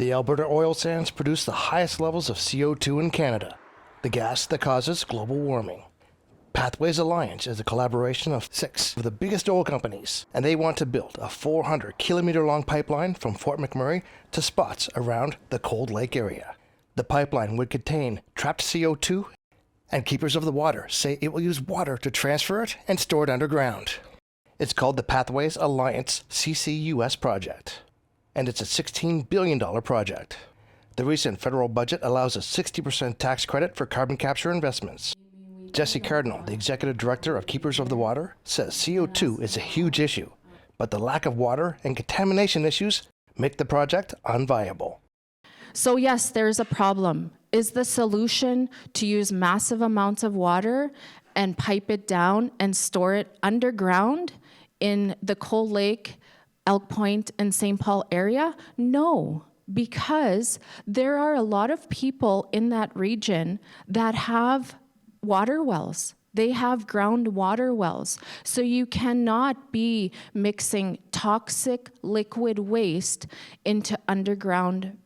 The Alberta oil sands produce the highest levels of CO2 in Canada, the gas that causes global warming. Pathways Alliance is a collaboration of 6 of the biggest oil companies, and they want to build a 400-kilometer-long pipeline from Fort McMurray to spots around the Cold Lake area. The pipeline would contain trapped CO2, and keepers of the water say it will use water to transfer it and store it underground. It's called the Pathways Alliance CCUS project, and it's a $16 billion project. The recent federal budget allows a 60% tax credit for carbon capture investments. Jesse Cardinal, the executive director of Keepers of the Water, says CO2 is a huge issue, but the lack of water and contamination issues make the project unviable. So yes, there's a problem. Is the solution to use massive amounts of water and pipe it down and store it underground in the Cold Lake, Elk Point, and St. Paul area? No, because there are a lot of people in that region that have water wells. They have groundwater wells. So you cannot be mixing toxic liquid waste into underground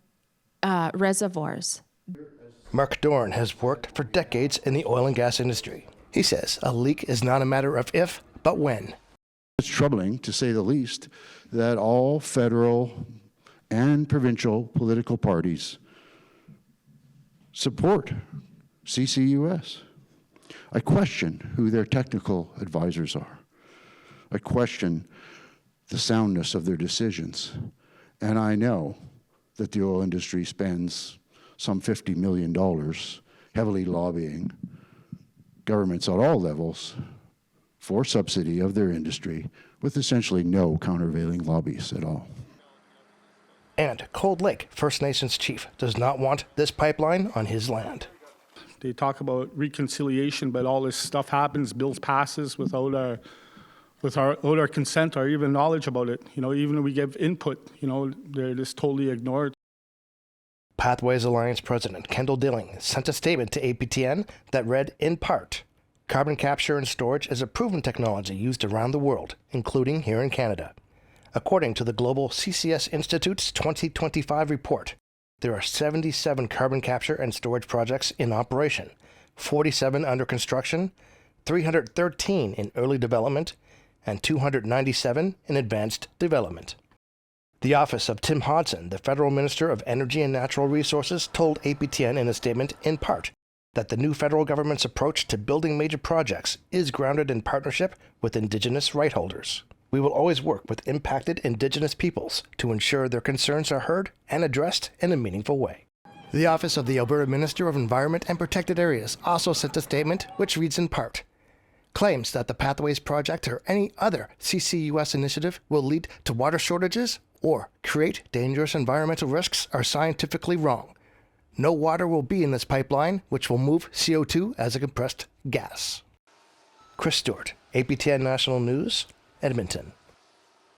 reservoirs. Mark Dorn has worked for decades in the oil and gas industry. He says a leak is not a matter of if, but when. It's troubling, to say the least, that all federal and provincial political parties support CCUS. I question who their technical advisors are. I question the soundness of their decisions. And I know that the oil industry spends some $50 million heavily lobbying governments at all levels for subsidy of their industry with essentially no countervailing lobbies at all. And Cold Lake First Nations chief does not want this pipeline on his land. They talk about reconciliation, but all this stuff happens, bills passes without our consent or even knowledge about it. You know, even when we give input, you know, they're just totally ignored. Pathways Alliance President Kendall Dilling sent a statement to APTN that read, in part, carbon capture and storage is a proven technology used around the world, including here in Canada. According to the Global CCS Institute's 2025 report, there are 77 carbon capture and storage projects in operation, 47 under construction, 313 in early development, and 297 in advanced development. The office of Tim Hodson, the Federal Minister of Energy and Natural Resources, told APTN in a statement, in part, that the new federal government's approach to building major projects is grounded in partnership with Indigenous right holders. We will always work with impacted Indigenous peoples to ensure their concerns are heard and addressed in a meaningful way. The Office of the Alberta Minister of Environment and Protected Areas also sent a statement which reads in part, claims that the Pathways Project or any other CCUS initiative will lead to water shortages or create dangerous environmental risks are scientifically wrong. No water will be in this pipeline, which will move CO2 as a compressed gas. Chris Stewart, APTN National News, Edmonton.